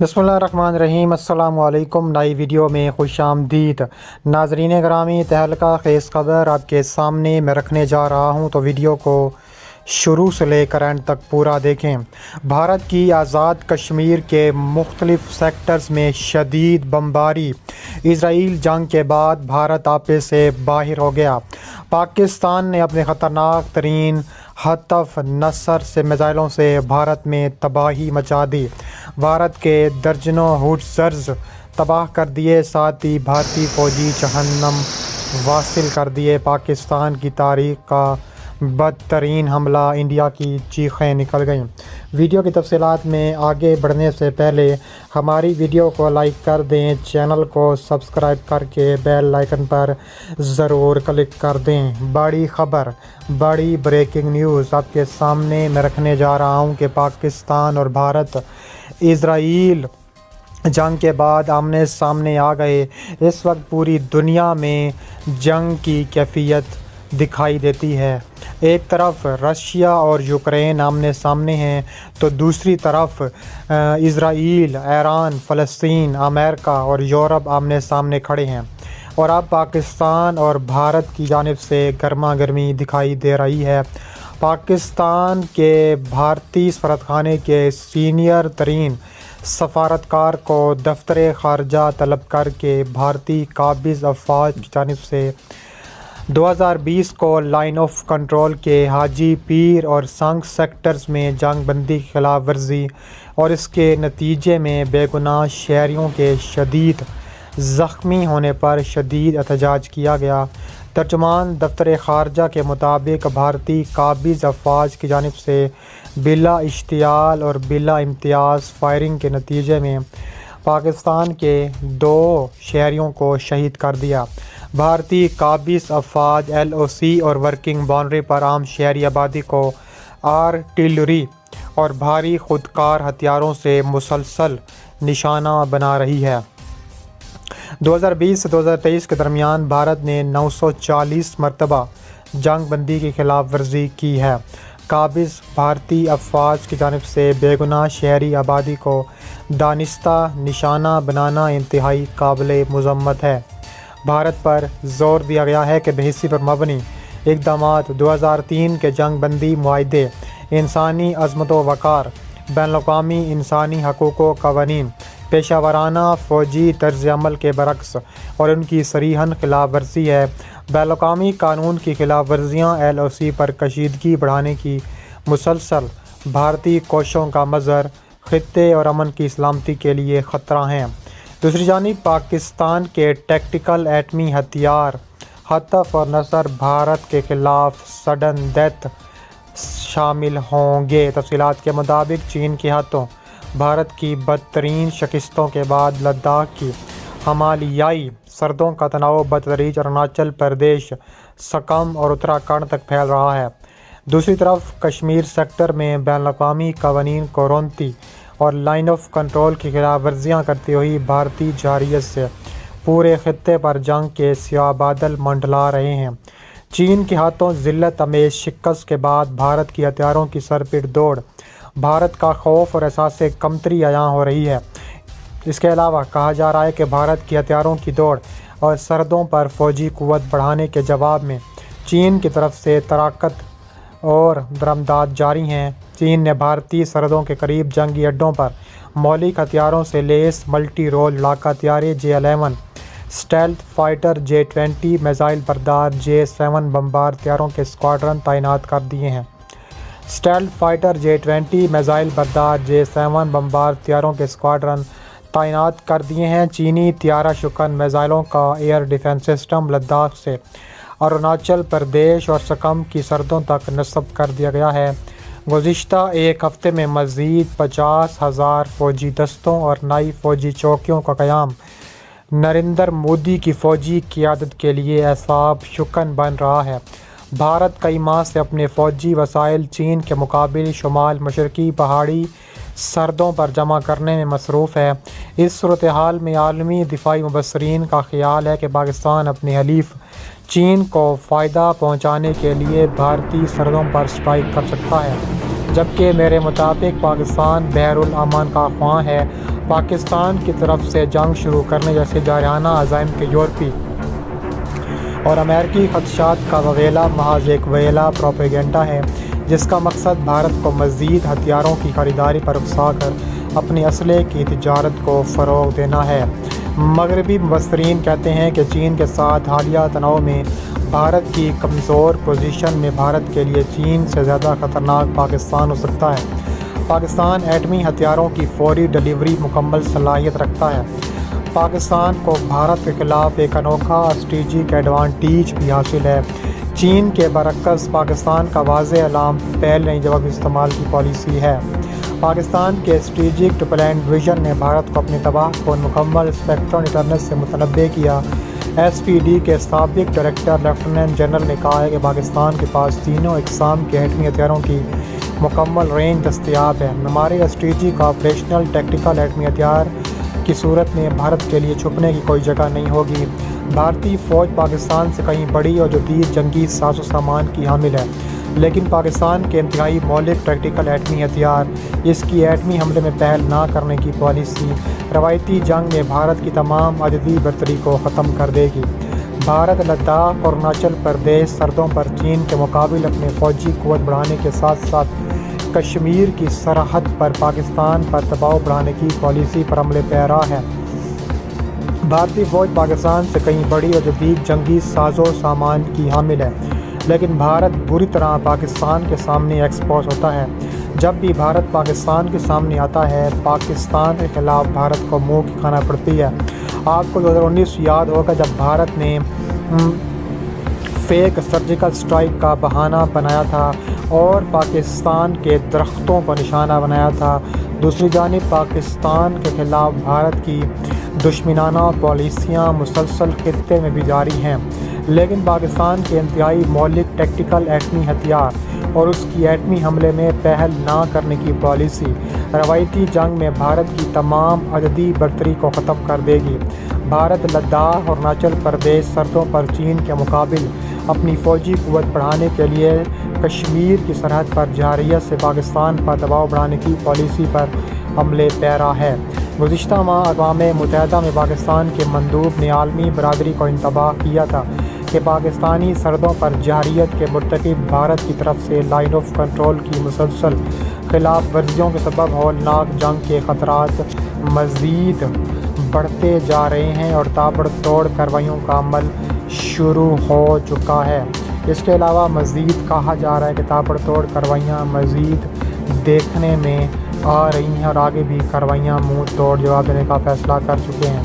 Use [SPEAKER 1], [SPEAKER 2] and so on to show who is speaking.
[SPEAKER 1] बिस्मिल्लाहिर्रहमानिर्रहीम। अस्सलाम वालेकुम। नई वीडियो में खुश आमदीद। नाज़रीन ग्रामी, तहलका खेज़ खबर आपके सामने मैं रखने जा रहा हूँ, तो वीडियो को शुरू से लेकर एंड तक पूरा देखें। भारत की आज़ाद कश्मीर के मुख्तलिफ सेक्टर्स में शदीद बमबारी। इसराइल जंग के बाद भारत आपे से बाहर हो गया। पाकिस्तान ने अपने ख़तरनाक तरीन हतफ नसर से मिसाइलों से भारत में तबाही मचा दी। भारत के दर्जनों हुट्ज़र्स तबाह कर दिए, साथ ही भारतीय फ़ौजी जहन्नम वासिल कर दिए। पाकिस्तान की तारीख़ का बदतरीन हमला, इंडिया की चीखें निकल गईं। वीडियो की तफसीलात में आगे बढ़ने से पहले हमारी वीडियो को लाइक कर दें, चैनल को सब्सक्राइब करके बेल आइकन पर ज़रूर क्लिक कर दें। बड़ी ख़बर, बड़ी ब्रेकिंग न्यूज़ आपके सामने मैं रखने जा रहा हूं कि पाकिस्तान और भारत इसराइल जंग के बाद आमने सामने आ गए। इस वक्त पूरी दुनिया में जंग की कैफियत दिखाई देती है। एक तरफ रशिया और यूक्रेन आमने सामने हैं, तो दूसरी तरफ इसराइल, ईरान, फ़लस्तीन, अमेरिका और यूरोप आमने सामने खड़े हैं। और अब पाकिस्तान और भारत की जानिब से गर्मा गर्मी दिखाई दे रही है। पाकिस्तान के भारतीय सफारतखाने के सीनियर तरीन सफारतकार को दफ्तर ख़ारजा तलब करके भारतीय काबिज़ अफवाज की जानिब से 2020 को लाइन ऑफ कंट्रोल के हाजी पीर और संग सेक्टर्स में जंग बंदी की खिलाफ वर्जी और इसके नतीजे में बेगुनाह शहरियों के शदीद ज़ख्मी होने पर शदीद एहतजाज किया गया। तर्जुमान दफ्तर ख़ारजा के मुताबिक भारतीय काबिज़ अफवाज की जानिब से बिला इश्तियाल और बिला इम्तियाज़ फायरिंग के नतीजे में पाकिस्तान के 2 शहरियों को शहीद कर दिया। भारतीय काबिज़ अफवाज LOC और वर्किंग बाउंड्री पर आम शहरी आबादी को आर्टिलरी और भारी खुदकार हथियारों से मुसलसल निशाना बना रही है। 2020 से 2023 के दरमियान भारत ने 940 मरतबा जंग बंदी की खिलाफ वर्जी की है। काबिज़ भारतीय अफवाज की जानिब से बेगुनाह शहरी आबादी को दानिस्ता निशाना बनाना इंतहाई काबिल मज़म्मत है। भारत पर ज़ोर दिया गया है कि बेहिसी पर मबनी इक़दामात 2003 के जंग बंदी मुआहदे, इंसानी अज़मत व वक़ार, बैनुल-अक़वामी इंसानी हकूक़ क़वानीन, पेशा वाराना फ़ौजी तर्ज़ अमल के बरक्स और उनकी सरीहन खिलाफ वर्जी है। बैनुल-अक़वामी कानून की खिलाफ वर्जियाँ LOC पर कशीदगी बढ़ाने की मुसलसल भारतीय कोशिशों का मज़हर ख़ित्ते और अमन की सलामती के लिए ख़तरा हैं। दूसरी जानिब पाकिस्तान के टैक्टिकल एटमी हथियार हतफ और नसर भारत के ख़िलाफ़ सडन डेथ शामिल होंगे। तफसीलात के मुताबिक चीन के हाथों भारत की बदतरीन शिकस्तों के बाद लद्दाख की हिमालयाई सरहदों का तनाव बतदरीज अरुणाचल प्रदेश, सकम और उत्तराखंड तक फैल रहा है। दूसरी तरफ कश्मीर सेक्टर में बैनुल-अक़वामी क़वानीन को रोंती और लाइन ऑफ कंट्रोल की खिलाफ वर्जियाँ करती हुई भारतीय जारियत से पूरे खित्ते पर जंग के स्याह बादल मंडला रहे हैं। चीन के हाथों ज़िल्लत अमेज़ शिकस्त के बाद भारत की हथियारों की सरपिट दौड़, भारत का खौफ और एहसास कमतरी अयां हो रही है। इसके अलावा कहा जा रहा है कि भारत की हथियारों की दौड़ और सरहदों पर फ़ौजी क़ुव्वत बढ़ाने के जवाब में चीन की तरफ से तराकत और बरामदात जारी हैं। चीन ने भारतीय सरहदों के करीब जंगी अड्डों पर मौलिक हथियारों से लेस मल्टी रोल लड़ाका हथियारे J-11, stealth fighter J-20, missile बरदार J-7 बमबार हथियारों के स्क्वाड्रन तैनात कर दिए हैं। स्टेल्थ फाइटर J-20, मिसाइल बरदार J-7 बमबार हथियारों के स्क्वाड्रन तैनात कर दिए हैं। चीनी तियारा शुकन मिसाइलों का एयर डिफेंस सिस्टम लद्दाख से अरुणाचल प्रदेश और सकम की सरहदों तक नस्ब कर दिया गया है। गुज़िश्ता एक हफ़्ते में मज़ीद 50,000 फ़ौजी दस्तों और नई फ़ौजी चौकियों का क़याम नरेंद्र मोदी की फ़ौजी क़ियादत के लिए एसाब शुकन बन रहा है। भारत कई माह से अपने फ़ौजी वसाइल चीन के मुकाबले शुमाल मशरक़ी पहाड़ी सरहदों पर जमा करने में मसरूफ़ है। इस सूरत हाल में आलमी दिफाई मुबस्सरीन का ख़याल है कि पाकिस्तान अपने हलीफ चीन को फ़ायदा पहुँचाने के लिए भारतीय सरहदों पर स्ट्राइक कर सकता है, जबकि मेरे मुताबिक पाकिस्तान बहरुल अमन का ख्वाह है। پاکستان کی طرف سے جنگ شروع کرنے جیسے جارحانہ عزائم کے یورپی اور امریکی خدشات کا وغیرہ محض ایک ویلا پروپیگنڈا ہے جس کا مقصد بھارت کو مزید ہتھیاروں کی خریداری پر اکسا کر اپنی اسلحے کی تجارت کو فروغ دینا ہے۔ مغربی مبصرین کہتے ہیں کہ چین کے ساتھ حالیہ تناؤ میں بھارت کی کمزور پوزیشن میں بھارت کے لیے چین سے زیادہ خطرناک پاکستان ہو سکتا ہے۔ پاکستان ایٹمی ہتھیاروں کی فوری ڈلیوری مکمل صلاحیت رکھتا ہے۔ پاکستان کو بھارت کے خلاف ایک انوکھا اسٹریٹجک ایڈوانٹیج بھی حاصل ہے۔ چین کے برعکس پاکستان کا واضح اعلان پہل نہیں جواب استعمال کی پالیسی ہے۔ پاکستان کے اسٹریٹجک ڈیولپمنٹ ڈویژن نے بھارت کو اپنی تباہ کن مکمل اسپیکٹرم ڈیٹررنس سے متنبع کیا۔ ایس پی ڈی کے سابق ڈائریکٹر لیفٹیننٹ جنرل نے کہا ہے کہ پاکستان کے پاس تینوں اقسام کے ایٹمی ہتھیاروں کی مکمل رینج دستیاب ہے۔ ہمارے اسٹریٹجک آپریشنل ٹیکٹیکل ایٹمی ہتھیار کی صورت میں بھارت کے لیے چھپنے کی کوئی جگہ نہیں ہوگی۔ بھارتی فوج پاکستان سے کہیں بڑی اور جدید جنگی ساز و سامان کی حامل ہے، لیکن پاکستان کے انتہائی مولد ٹیکٹیکل ایٹمی ہتھیار اس کی ایٹمی حملے میں پہل نہ کرنے کی پالیسی روایتی جنگ میں بھارت کی تمام عددی برتری کو ختم کر دے گی۔ بھارت لداخ اور اروناچل پردیش سرحدوں پر چین کے مقابل اپنے فوجی قوت بڑھانے کے ساتھ ساتھ کشمیر کی سرحد پر پاکستان پر دباؤ بڑھانے کی پالیسی پر عمل پیرا ہے۔ بھارتی فوج پاکستان سے کہیں بڑی اور جدید جنگی ساز و سامان کی حامل ہے، لیکن بھارت بری طرح پاکستان کے سامنے ایکسپوز ہوتا ہے۔ جب بھی بھارت پاکستان کے سامنے آتا ہے، پاکستان کے خلاف بھارت کو منہ کی کھانا پڑتی ہے۔ آپ کو 2019 یاد ہوگا جب بھارت نے فیک سرجیکل اسٹرائک کا بہانہ بنایا تھا اور پاکستان کے درختوں کو نشانہ بنایا تھا۔ دوسری جانب پاکستان کے خلاف بھارت کی دشمنانہ پالیسیاں مسلسل خطے میں بھی جاری ہیں، لیکن پاکستان کے انتہائی مولد ٹیکٹیکل ایٹمی ہتھیار اور اس کی ایٹمی حملے میں پہل نہ کرنے کی پالیسی روایتی جنگ میں بھارت کی تمام عددی برتری کو ختم کر دے گی۔ بھارت لداخ اور اروناچل پردیش سرحدوں پر چین کے مقابل اپنی فوجی قوت بڑھانے کے لیے کشمیر کی سرحد پر جارحیت سے پاکستان پر دباؤ بڑھانے کی پالیسی پر عمل پیرا ہے۔ گزشتہ ماہ اقوام متحدہ میں پاکستان کے مندوب نے عالمی برادری کو انتباہ کیا تھا کہ پاکستانی سرحدوں پر جارحیت کے مرتکب بھارت کی طرف سے لائن آف کنٹرول کی مسلسل خلاف ورزیوں کے سبب ہولناک جنگ کے خطرات مزید بڑھتے جا رہے ہیں اور تابڑ توڑ کارروائیوں کا عمل شروع ہو چکا ہے۔ اس کے علاوہ مزید کہا جا رہا ہے کہ تابڑ توڑ کارروائیاں مزید دیکھنے میں آ رہی ہیں اور آگے بھی کارروائیاں منہ توڑ جواب دینے کا فیصلہ کر چکے ہیں۔